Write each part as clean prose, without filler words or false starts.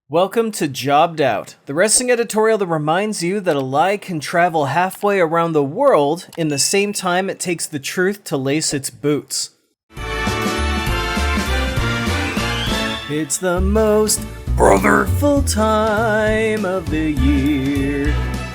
Welcome to Jobbed Out, the wrestling editorial that reminds you that a lie can travel halfway around the world in the same time it takes the truth to lace its boots. It's the most brotherful time of the year.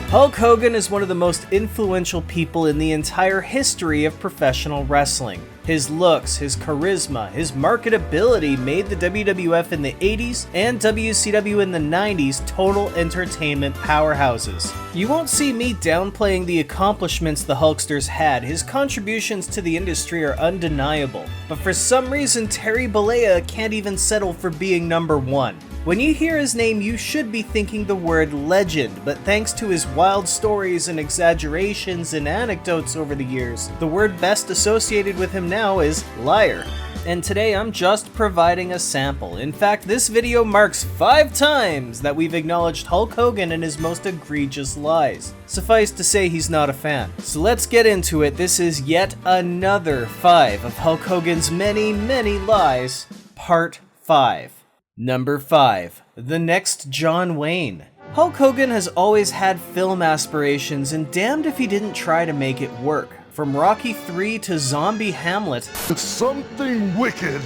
Hulk Hogan is one of the most influential people in the entire history of professional wrestling. His looks, his charisma, his marketability made the WWF in the 80s and WCW in the 90s total entertainment powerhouses. You won't see me downplaying the accomplishments the Hulksters had. His contributions to the industry are undeniable. But for some reason, Terry Bollea can't even settle for being number one. When you hear his name, you should be thinking the word legend, but thanks to his wild stories and exaggerations and anecdotes over the years, the word best associated with him now is liar. And today I'm just providing a sample. In fact, this video marks 5 times that we've acknowledged Hulk Hogan and his most egregious lies. Suffice to say, he's not a fan. So let's get into it. This is yet another 5 of Hulk Hogan's many, many lies, part 5. Number 5. The next John Wayne. Hulk Hogan has always had film aspirations, and damned if he didn't try to make it work. From Rocky III to Zombie Hamlet, something wicked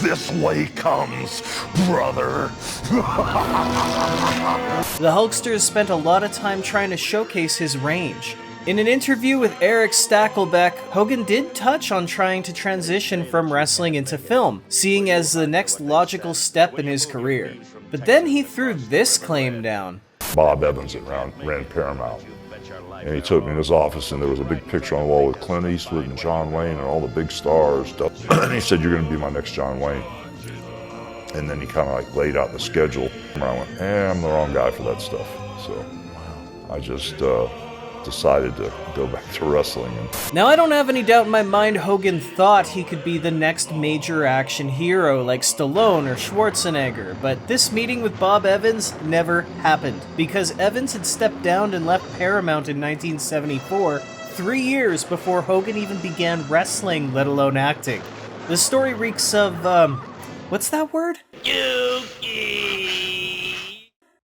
this way comes, brother. the Hulksters spent a lot of time trying to showcase his range. In an interview with Eric Stackelbeck, Hogan did touch on trying to transition from wrestling into film, seeing as the next logical step in his career. But then he threw this claim down. Bob Evans ran Paramount, and he took me in his office, and there was a big picture on the wall with Clint Eastwood and John Wayne and all the big stars. And he said, "You're going to be my next John Wayne." And then he kind of laid out the schedule. And I went, I'm the wrong guy for that stuff. So I just decided to go back to wrestling. Now, I don't have any doubt in my mind Hogan thought he could be the next major action hero like Stallone or Schwarzenegger, but this meeting with Bob Evans never happened, because Evans had stepped down and left Paramount in 1974, 3 years before Hogan even began wrestling, let alone acting. The story reeks of, what's that word?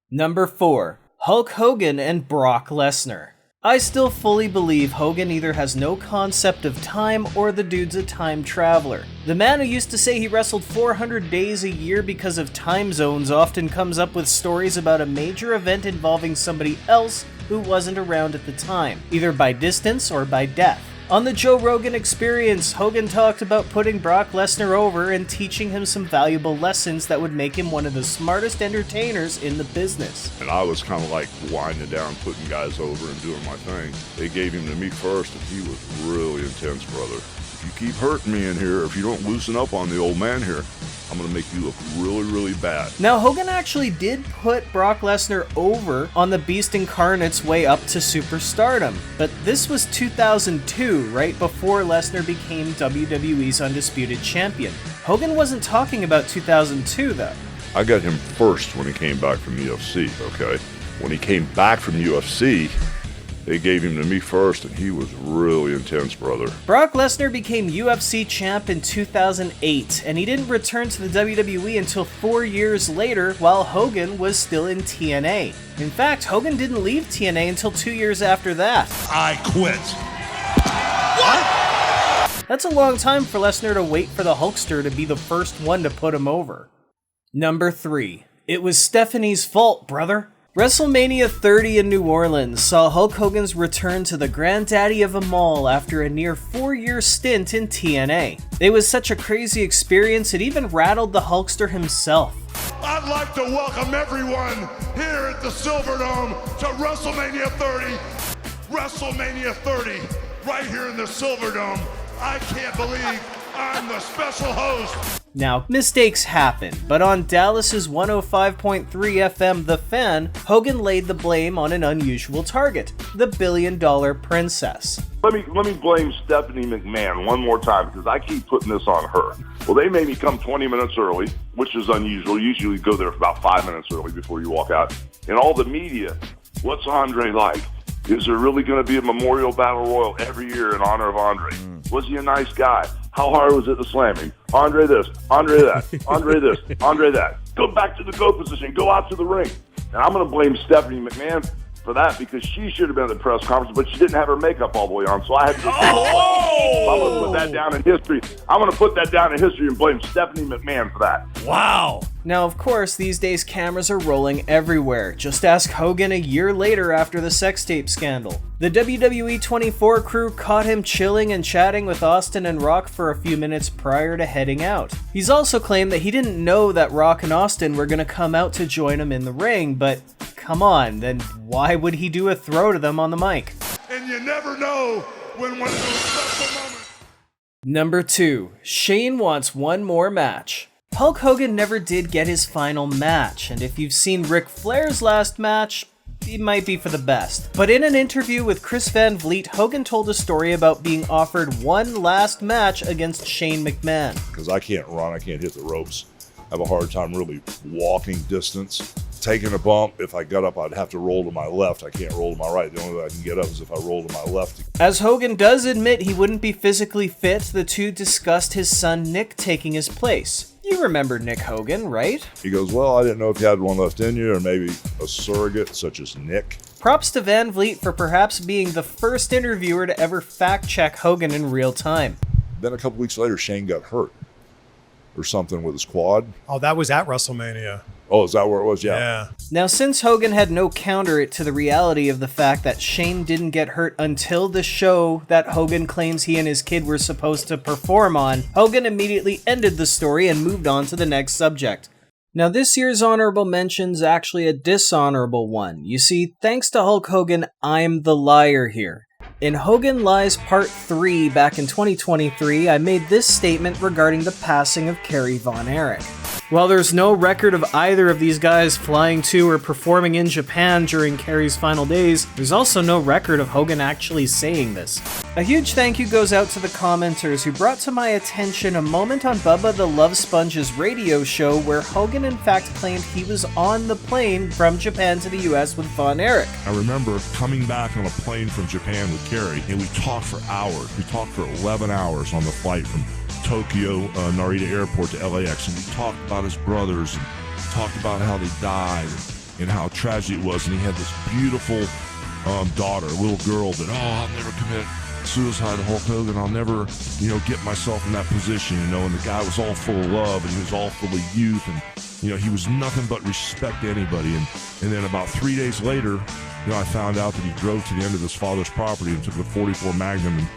Number 4. Hulk Hogan and Brock Lesnar. I still fully believe Hogan either has no concept of time or the dude's a time traveler. The man who used to say he wrestled 400 days a year because of time zones often comes up with stories about a major event involving somebody else who wasn't around at the time, either by distance or by death. On the Joe Rogan Experience, Hogan talked about putting Brock Lesnar over and teaching him some valuable lessons that would make him one of the smartest entertainers in the business. And I was kind of like winding down, putting guys over and doing my thing. They gave him to me first, and he was really intense, brother. If you keep hurting me in here, if you don't loosen up on the old man here, I'm going to make you look really, really bad. Now, Hogan actually did put Brock Lesnar over on the Beast Incarnate's way up to superstardom, but this was 2002, right before Lesnar became WWE's Undisputed Champion. Hogan wasn't talking about 2002, though. I got him first when he came back from UFC, okay? When he came back from UFC, they gave him to me first, and he was really intense, brother. Brock Lesnar became UFC champ in 2008, and he didn't return to the WWE until 4 years later, while Hogan was still in TNA. In fact, Hogan didn't leave TNA until 2 years after that. I quit. What? That's a long time for Lesnar to wait for the Hulkster to be the first one to put him over. Number 3. It was Stephanie's fault, brother. WrestleMania 30 in New Orleans saw Hulk Hogan's return to the granddaddy of them all after a near 4-year stint in TNA. It was such a crazy experience, it even rattled the Hulkster himself. I'd like to welcome everyone here at the Silverdome to WrestleMania 30. WrestleMania 30, right here in the Silverdome. I can't believe I'm the special host. Now, mistakes happen, but on Dallas's 105.3 FM The Fan, Hogan laid the blame on an unusual target, the $1 billion princess. Let me blame Stephanie McMahon one more time, because I keep putting this on her. Well, they made me come 20 minutes early, which is unusual. You usually go there about 5 minutes early before you walk out. And all the media, what's Andre like? Is there really going to be a Memorial Battle Royal every year in honor of Andre? Was he a nice guy? How hard was it to slam him? Andre this, Andre that, Andre this, Andre that. Go back to the go position. Go out to the ring. And I'm going to blame Stephanie McMahon for that because she should have been at the press conference, but she didn't have her makeup all the way on. So I had to I'm going to put that down in history. I'm going to put that down in history and blame Stephanie McMahon for that. Wow. Now, of course, these days cameras are rolling everywhere. Just ask Hogan a year later after the sex tape scandal. The WWE 24 crew caught him chilling and chatting with Austin and Rock for a few minutes prior to heading out. He's also claimed that he didn't know that Rock and Austin were going to come out to join him in the ring, but come on, then why would he do a throw to them on the mic? And you never know when one of those special moments. Number 2. Shane wants one more match. Hulk Hogan never did get his final match, and if you've seen Ric Flair's last match, it might be for the best. But in an interview with Chris Van Vliet, Hogan told a story about being offered one last match against Shane McMahon. Because I can't run, I can't hit the ropes. I have a hard time really walking distance. Taking a bump, if I got up, I'd have to roll to my left. I can't roll to my right. The only way I can get up is if I roll to my left. As Hogan does admit he wouldn't be physically fit, the two discussed his son Nick taking his place. You remember Nick Hogan, right? He goes, well, I didn't know if you had one left in you or maybe a surrogate such as Nick. Props to Van Vliet for perhaps being the first interviewer to ever fact-check Hogan in real time. Then a couple weeks later, Shane got hurt or something with his quad. Oh, that was at WrestleMania. Oh, is that where it was? Yeah. Now, since Hogan had no counter to the reality of the fact that Shane didn't get hurt until the show that Hogan claims he and his kid were supposed to perform on, Hogan immediately ended the story and moved on to the next subject. Now, this year's honorable mention's actually a dishonorable one. You see, thanks to Hulk Hogan, I'm the liar here. In Hogan Lies Part 3 back in 2023, I made this statement regarding the passing of Carrie Von Eric. While there's no record of either of these guys flying to or performing in Japan during Carrie's final days, there's also no record of Hogan actually saying this. A huge thank you goes out to the commenters who brought to my attention a moment on Bubba the Love Sponge's radio show where Hogan in fact claimed he was on the plane from Japan to the US with Von Eric. I remember coming back on a plane from Japan with Carrie, and we talked for hours. We talked for 11 hours on the flight from Tokyo, Narita Airport to LAX, and we talked about his brothers and talked about how they died and how tragic it was. And he had this beautiful daughter, a little girl that, I'll never commit suicide to Hulk Hogan. I'll never, get myself in that position, And the guy was all full of love and he was all full of youth and, he was nothing but respect to anybody. And then about 3 days later, I found out that he drove to the end of his father's property and took the 44 Magnum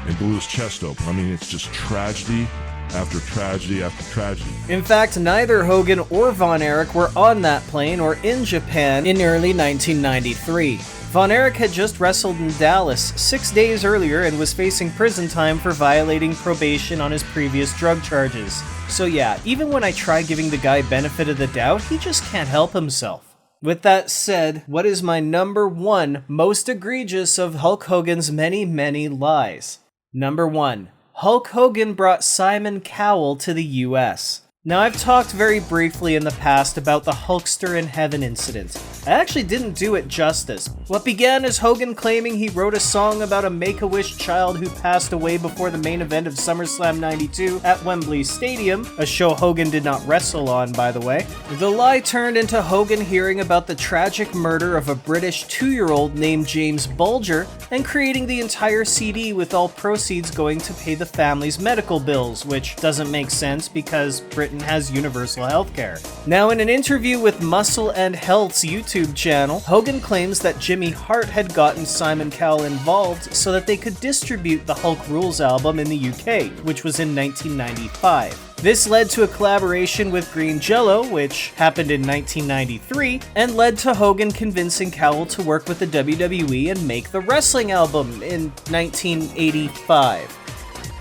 and blew his chest open. I mean, it's just tragedy after tragedy after tragedy. In fact, neither Hogan or Von Eric were on that plane or in Japan in early 1993. Von Eric had just wrestled in Dallas 6 days earlier and was facing prison time for violating probation on his previous drug charges. So yeah, even when I try giving the guy benefit of the doubt, he just can't help himself. With that said, what is my number 1 most egregious of Hulk Hogan's many, many lies? Number 1. Hulk Hogan brought Simon Cowell to the US. Now, I've talked very briefly in the past about the Hulkster in Heaven incident. I actually didn't do it justice. What began as Hogan claiming he wrote a song about a Make-A-Wish child who passed away before the main event of SummerSlam 92 at Wembley Stadium, a show Hogan did not wrestle on, by the way. The lie turned into Hogan hearing about the tragic murder of a British 2-year-old named James Bulger and creating the entire CD with all proceeds going to pay the family's medical bills, which doesn't make sense because Britain has universal healthcare. Now, in an interview with Muscle and Health's YouTube channel, Hogan claims that Jimmy Hart had gotten Simon Cowell involved so that they could distribute the Hulk Rules album in the UK, which was in 1995. This led to a collaboration with Green Jello, which happened in 1993, and led to Hogan convincing Cowell to work with the WWE and make the wrestling album in 1985.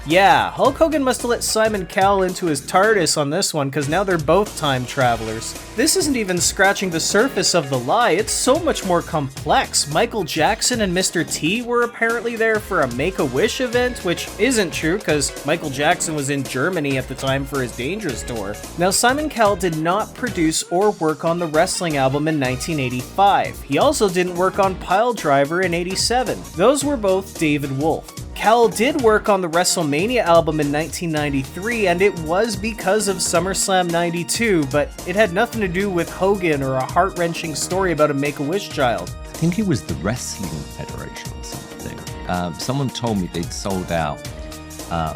Yeah, Hulk Hogan must have let Simon Cowell into his TARDIS on this one, because now they're both time travelers. This isn't even scratching the surface of the lie, it's so much more complex. Michael Jackson and Mr. T were apparently there for a Make-A-Wish event, which isn't true, because Michael Jackson was in Germany at the time for his Dangerous tour. Now, Simon Cowell did not produce or work on the wrestling album in 1985. He also didn't work on Pile Driver in '87. Those were both David Wolf. Cowl did work on the WrestleMania album in 1993, and it was because of SummerSlam 92, but it had nothing to do with Hogan or a heart-wrenching story about a Make-A-Wish child. I think it was the Wrestling Federation or something. Someone told me they'd sold out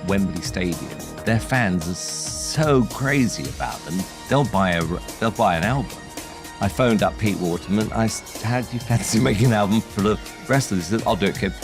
Wembley Stadium. Their fans are so crazy about them, they'll buy an album. I phoned up Pete Waterman. I said, how do you fancy making an album full of wrestlers? He said, I'll do it, kid.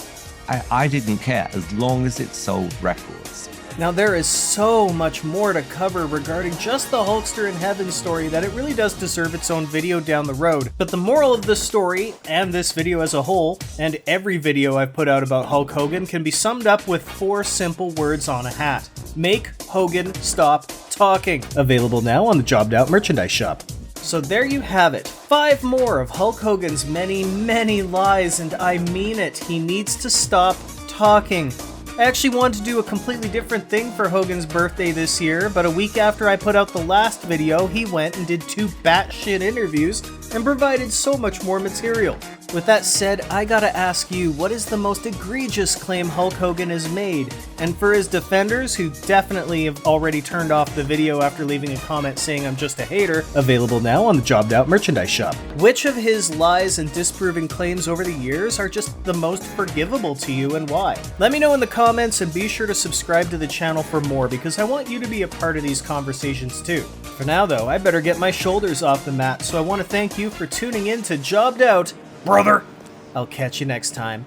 I didn't care as long as it sold records. Now there is so much more to cover regarding just the Hulkster in Heaven story that it really does deserve its own video down the road. But the moral of this story, and this video as a whole, and every video I've put out about Hulk Hogan can be summed up with 4 simple words on a hat. Make Hogan stop talking. Available now on the Jobbed Out merchandise shop. So there you have it. 5 more of Hulk Hogan's many, many lies, and I mean it. He needs to stop talking. I actually wanted to do a completely different thing for Hogan's birthday this year, but a week after I put out the last video, he went and did 2 batshit interviews and provided so much more material. With that said, I gotta ask you, what is the most egregious claim Hulk Hogan has made? And for his defenders, who definitely have already turned off the video after leaving a comment saying I'm just a hater, available now on the Jobbed Out merchandise shop. Which of his lies and disproving claims over the years are just the most forgivable to you, and why? Let me know in the comments, and be sure to subscribe to the channel for more, because I want you to be a part of these conversations too. For now though, I better get my shoulders off the mat, so I want to thank you for tuning in to Jobbed Out, brother! I'll catch you next time.